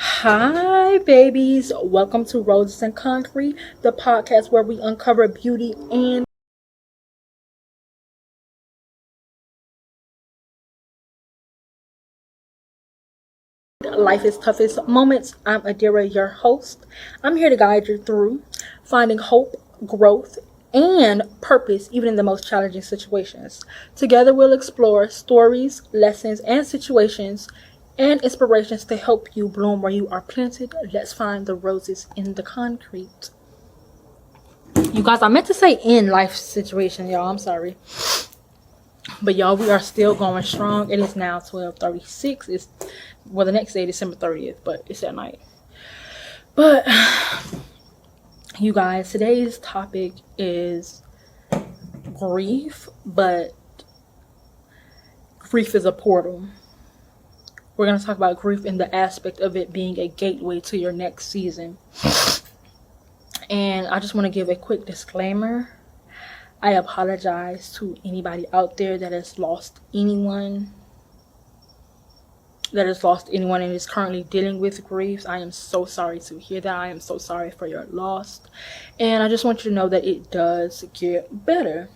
Hi, babies. Welcome to Roses and Concrete, the podcast where we uncover beauty and life's toughest moments. I'm Adira, your host. I'm here to guide you through finding hope, growth, and purpose, even in the most challenging situations. Together, we'll explore stories, lessons, and situations and inspirations to help you bloom where you are planted. Let's find the roses in the concrete. You guys, I meant to say in life situation, y'all. I'm sorry. But y'all, we are still going strong. It is now 12:36. It's the next day, December 30th, but it's at night. But you guys, today's topic is grief, but grief is a portal. We're going to talk about grief in the aspect of it being a gateway to your next season. And I just want to give a quick disclaimer. I apologize to anybody out there that has lost anyone and is currently dealing with grief. I am so sorry to hear that. I am so sorry for your loss. And I just want you to know that it does get better.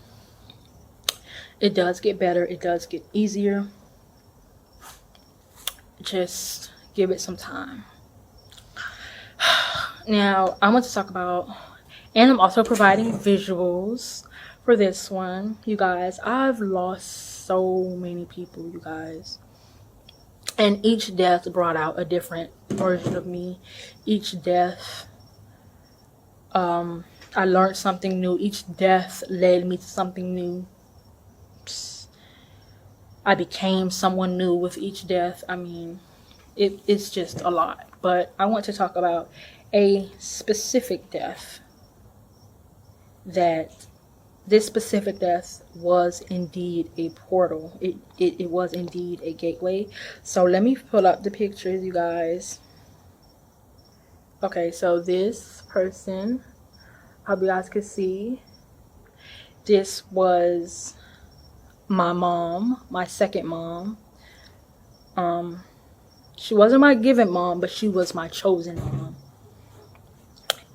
It does get better. It does get easier. Just give it some time. Now, I want to talk about, and I'm also providing visuals for this one. You guys, I've lost so many people, you guys. And each death brought out a different version of me. Each death, I learned something new. Each death led me to something new. I became someone new with each death. I mean, it's just a lot. But I want to talk about a specific death. This specific death was indeed a portal. It was indeed a gateway. So let me pull up the pictures, you guys. Okay, so this person, hope you guys can see, this was my mom, my second mom. She wasn't my given mom, but she was my chosen mom.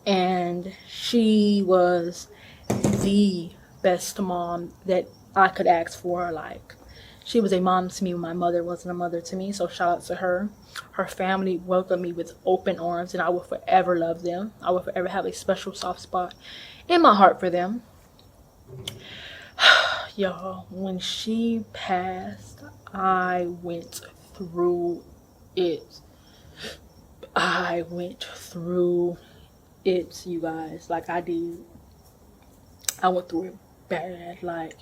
And she was the best mom that I could ask for. Like, she was a mom to me when my mother wasn't a mother to me. So shout out to her. Her family welcomed me with open arms, and I will forever love them. I will forever have a special soft spot in my heart for them. Y'all, when she passed, I went through it. You guys. Like, I did. I went through it bad. Like,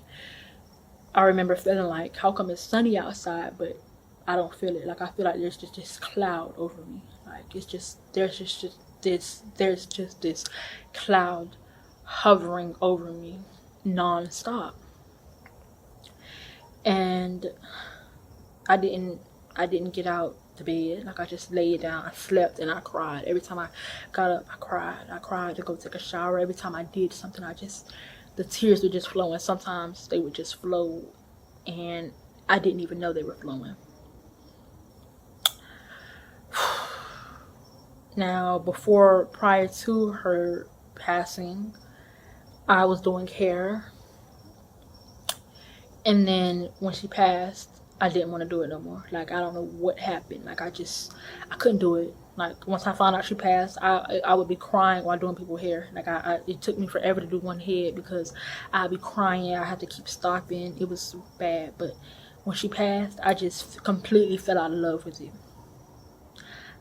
I remember feeling like, how come it's sunny outside, but I don't feel it? Like, I feel like there's just this cloud over me. Like, there's just this cloud hovering over me non-stop. And I didn't get out the bed. Like, I just laid down, I slept, and I cried. Every time I got up, I cried to go take a shower. Every time I did something, the tears were just flowing. Sometimes they would just flow, and I didn't even know they were flowing. Now, prior to her passing, I was doing hair. And then when she passed, I didn't want to do it no more. Like, I don't know what happened. Like, I couldn't do it. Like, once I found out she passed, I would be crying while doing people's hair. Like, it took me forever to do one head because I'd be crying. I had to keep stopping. It was bad. But when she passed, I just completely fell out of love with it.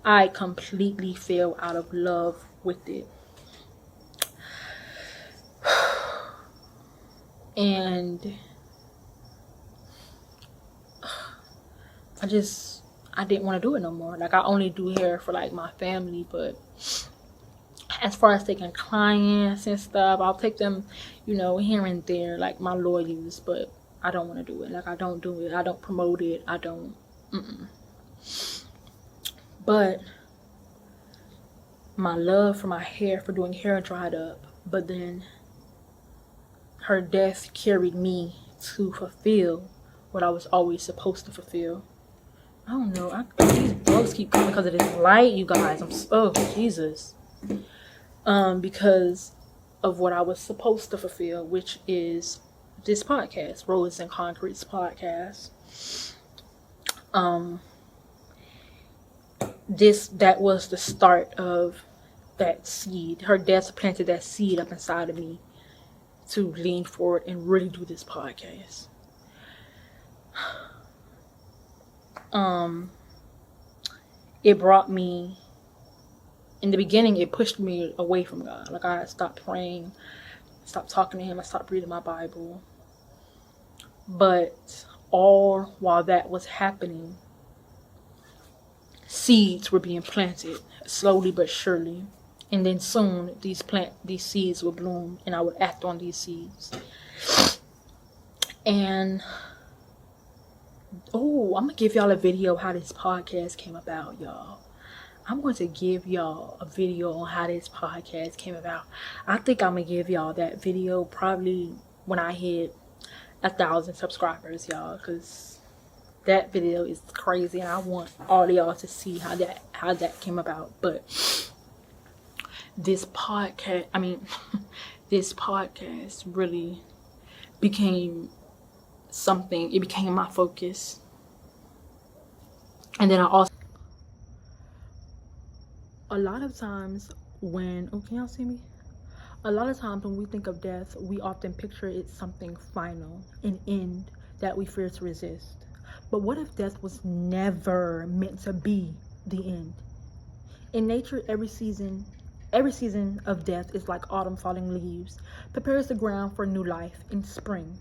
I completely fell out of love with it. And I didn't want to do it no more. Like, I only do hair for, like, my family, but as far as taking clients and stuff, I'll take them, here and there, like my lawyers, but I don't want to do it. Like, I don't do it. I don't promote it. I don't. But my love for my hair, for doing hair, dried up. But then her death carried me to fulfill what I was always supposed to fulfill. I don't know. bugs keep coming because of this light, you guys. Oh, Jesus. Because of what I was supposed to fulfill, which is this podcast, Roses and Concrete's podcast. That was the start of that seed. Her death planted that seed up inside of me to lean forward and really do this podcast. It brought me, in the beginning, it pushed me away from God. Like, I stopped praying, stopped talking to him, I stopped reading my Bible. But all while that was happening, seeds were being planted slowly but surely. And then soon these seeds would bloom, and I would act on these seeds. And I'm gonna give y'all a video of how this podcast came about, y'all. I'm going to give y'all a video on how this podcast came about. I think I'm gonna give y'all that video probably when I hit 1,000 subscribers, y'all, because that video is crazy, and I want all of y'all to see how that came about. But this podcast really became something. It became my focus. And then I also, a lot of times when we think of death, we often picture it something final, an end that we fear to resist. But what if death was never meant to be the end? In nature, every season of death is like autumn falling leaves, prepares the ground for new life in spring.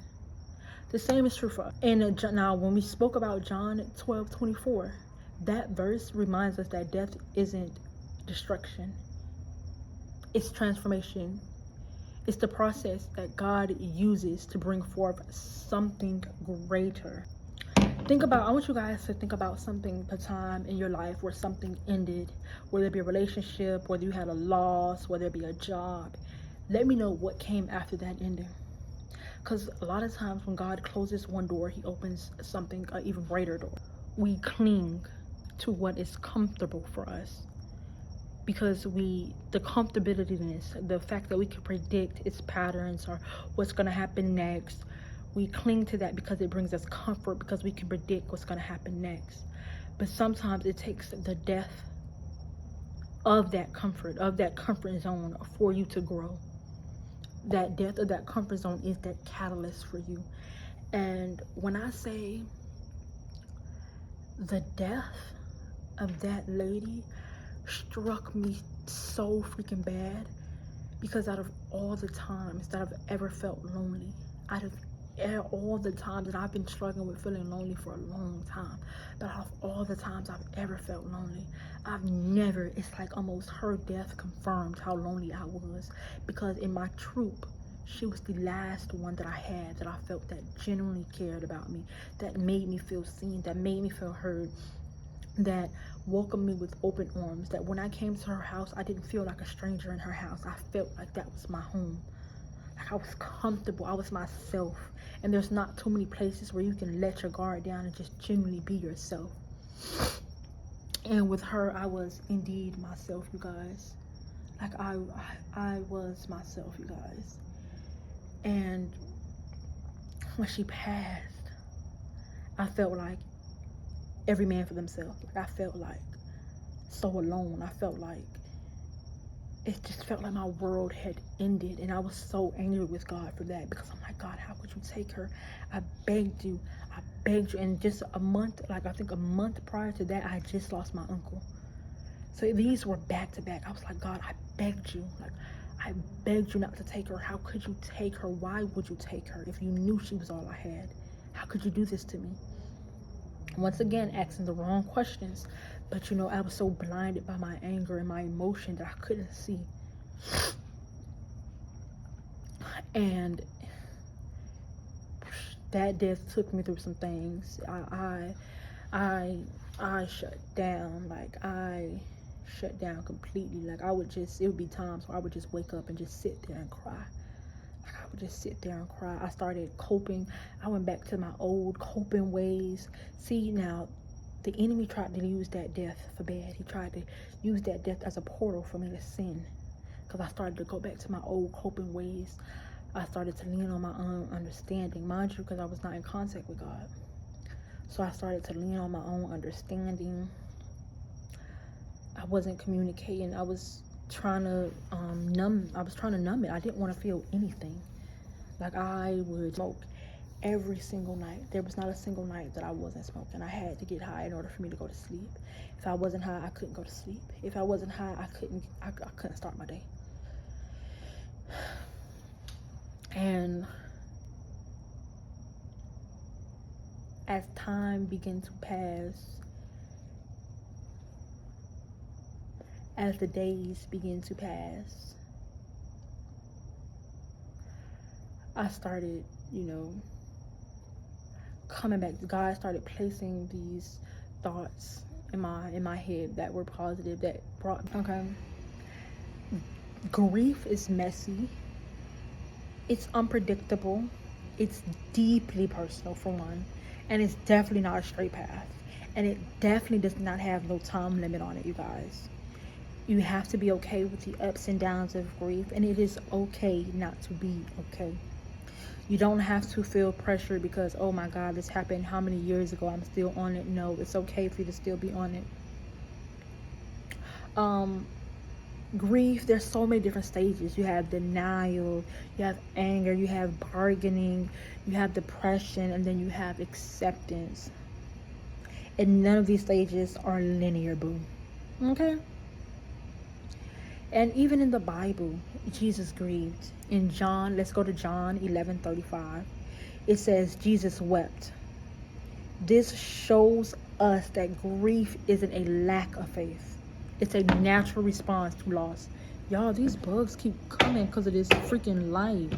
The same is true for us. And now, when we spoke about John 12:24, that verse reminds us that death isn't destruction. It's transformation. It's the process that God uses to bring forth something greater. I want you guys to think about a time in your life where something ended, whether it be a relationship, whether you had a loss, whether it be a job. Let me know what came after that ending. Because a lot of times when God closes one door, he opens an even greater door. We cling to what is comfortable for us because the comfortability, the fact that we can predict its patterns or what's going to happen next, we cling to that because it brings us comfort, because we can predict what's going to happen next. But sometimes it takes the death of that comfort zone for you to grow. That death of that comfort zone is that catalyst for you. And when I say the death of that lady struck me so freaking bad, because out of all the times that I've ever felt lonely, out of all the times that I've been struggling with feeling lonely for a long time, but out of all the times I've ever felt lonely, it's like almost her death confirmed how lonely I was. Because in my troop, she was the last one that I had that I felt that genuinely cared about me, that made me feel seen, that made me feel heard, that welcomed me with open arms, that when I came to her house, I didn't feel like a stranger in her house. I felt like that was my home. Like I was comfortable, I was myself. And there's not too many places where you can let your guard down and just genuinely be yourself. And with her, I was indeed myself, you guys. Like I was myself, you guys. And when she passed, I felt like every man for themselves. Like I felt like so alone. It just felt like my world had ended, and I was so angry with God for that, because I'm like, God, how could you take her? I begged you, and just a month prior to that, I just lost my uncle. So these were back to back. I was like, God, I begged you not to take her. How could you take her? Why would you take her if you knew she was all I had? How could you do this to me? Once again, asking the wrong questions. But I was so blinded by my anger and my emotion that I couldn't see. And that death took me through some things. I shut down. Like I shut down completely. Like it would be times where I would just wake up and just sit there and cry. I started coping. I went back to my old coping ways. See, now the enemy tried to use that death for bad. He tried to use that death as a portal for me to sin, because I started to go back to my old coping ways. I started to lean on my own understanding, mind you, because I was not in contact with God. So I started to lean on my own understanding. I wasn't communicating. I was trying to numb it. I didn't want to feel anything. Like, I would smoke every single night. There was not a single night that I wasn't smoking. I had to get high in order for me to go to sleep. If I wasn't high, I couldn't go to sleep. If I wasn't high, I couldn't start my day. And as time began to pass, as the days began to pass, I started, coming back. God started placing these thoughts in my head that were positive, that brought, grief is messy. It's unpredictable. It's deeply personal, for one. And it's definitely not a straight path. And it definitely does not have no time limit on it, you guys. You have to be okay with the ups and downs of grief. And it is okay not to be okay. You don't have to feel pressure because, oh my God, this happened how many years ago, I'm still on it. No, it's okay for you to still be on it. Grief, there's so many different stages. You have denial, you have anger, you have bargaining, you have depression, and then you have acceptance. And none of these stages are linear, boo. Okay? And even in the Bible, Jesus grieved. In John, let's go to John 11:35. It says, Jesus wept. This shows us that grief isn't a lack of faith. It's a natural response to loss. Y'all, these bugs keep coming because of this freaking light.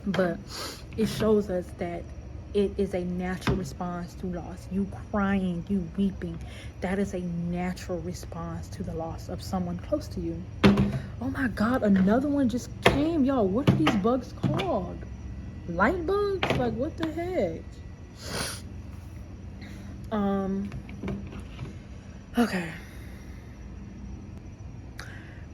But it shows us that it is a natural response to loss. You crying, you weeping, that is a natural response to the loss of someone close to you. Oh my God, another one just came. Y'all, what are these bugs called? Light bugs? Like, what the heck? Okay.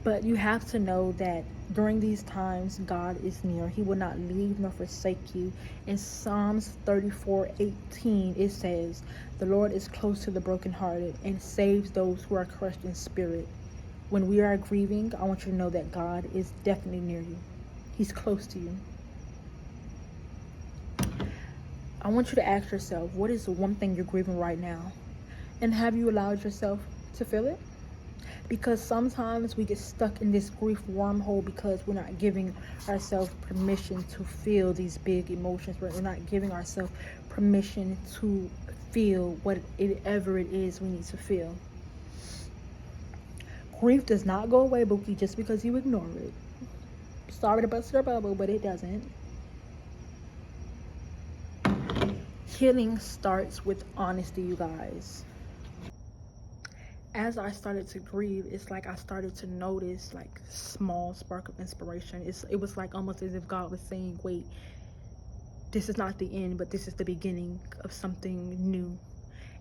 But you have to know that during these times, God is near. He will not leave nor forsake you. In Psalms 34:18, it says, the Lord is close to the brokenhearted and saves those who are crushed in spirit. When we are grieving, I want you to know that God is definitely near you. He's close to you. I want you to ask yourself, what is the one thing you're grieving right now? And have you allowed yourself to feel it? Because sometimes we get stuck in this grief wormhole because we're not giving ourselves permission to feel these big emotions. We're not giving ourselves permission to feel whatever it is we need to feel. Grief does not go away, Bookie, just because you ignore it. Sorry to bust your bubble, but it doesn't. Healing starts with honesty, you guys. As I started to grieve, it's like I started to notice like small spark of inspiration. It was like almost as if God was saying, wait, this is not the end, but this is the beginning of something new.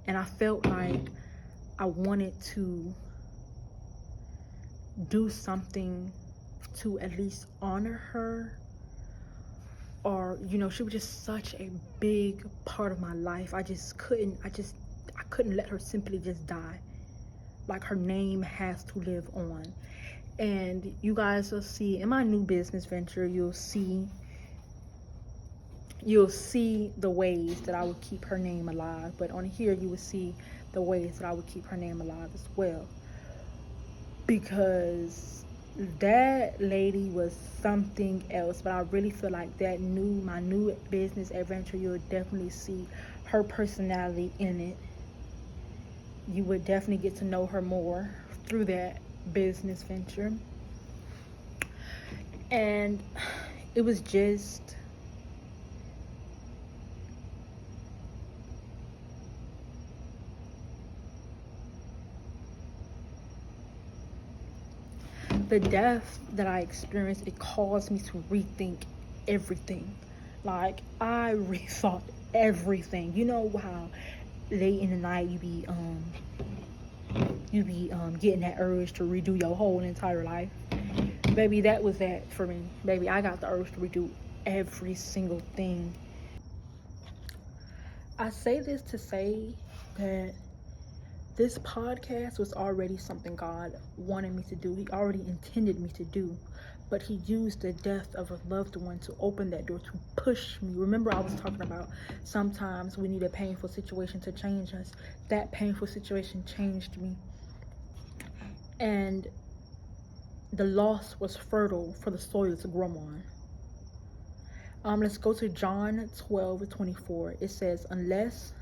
And I felt like I wanted to do something to at least honor her. Or, she was just such a big part of my life. I couldn't let her simply just die. Like, her name has to live on. And you guys will see in my new business venture, you'll see the ways that I would keep her name alive. But on here, you will see the ways that I would keep her name alive as well. Because that lady was something else. But I really feel like my new business adventure, you'll definitely see her personality in it. You would definitely get to know her more through that business venture. And it was just the death that I experienced. It caused me to rethink everything. Like, I rethought everything. You know how late in the night you be getting that urge to redo your whole entire life. Baby, that was that for me. Baby, I got the urge to redo every single thing. I say this to say that this podcast was already something God wanted me to do. He already intended me to do. But he used the death of a loved one to open that door, to push me. Remember, I was talking about sometimes we need a painful situation to change us. That painful situation changed me. And the loss was fertile for the soil to grow on. Let's go to John 12:24. It says, unless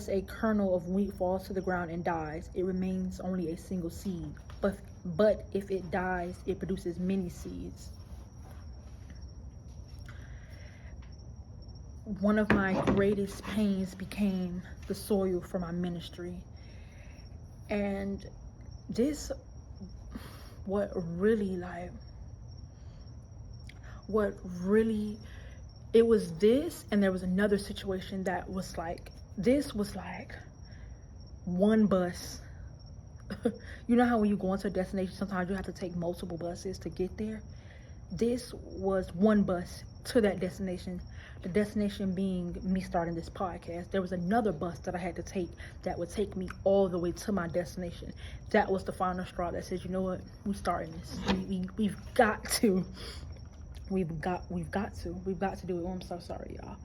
a kernel of wheat falls to the ground and dies, it remains only a single seed. But if it dies, it produces many seeds. One of my greatest pains became the soil for my ministry. And this, what really, it was this, and there was another situation that was like, this was like one bus. You know how when you go into a destination, sometimes you have to take multiple buses to get there? This was one bus to that destination. The destination being me starting this podcast. There was another bus that I had to take that would take me all the way to my destination. That was the final straw that says, you know what, we're starting this. We've got to. We've got to do it. Oh, I'm so sorry, y'all.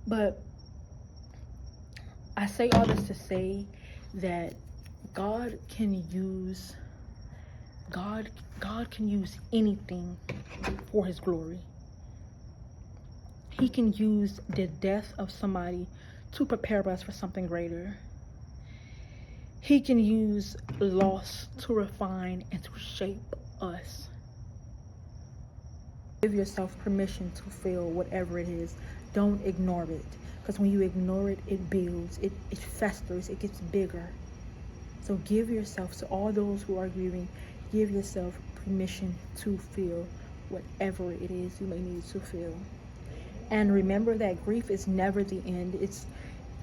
But I say all this to say that God can use anything for his glory. He can use the death of somebody to prepare us for something greater. He can use loss to refine and to shape us. Give yourself permission to feel whatever it is. Don't ignore it, because when you ignore it, it builds, it festers, it gets bigger. So give yourself, to all those who are grieving, give yourself permission to feel whatever it is you may need to feel. And remember that grief is never the end.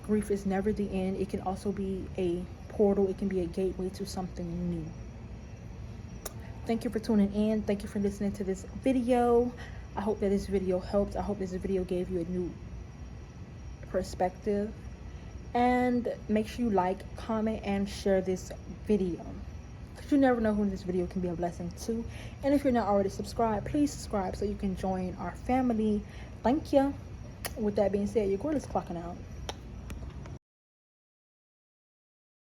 Grief is never the end. It can also be a portal. It can be a gateway to something new. Thank you for tuning in. Thank you for listening to this video. I hope that this video helped. I hope this video gave you a new perspective. And make sure you like, comment, and share this video, because you never know who this video can be a blessing to. And if you're not already subscribed, please subscribe so you can join our family. Thank you. With that being said, your girl is clocking out.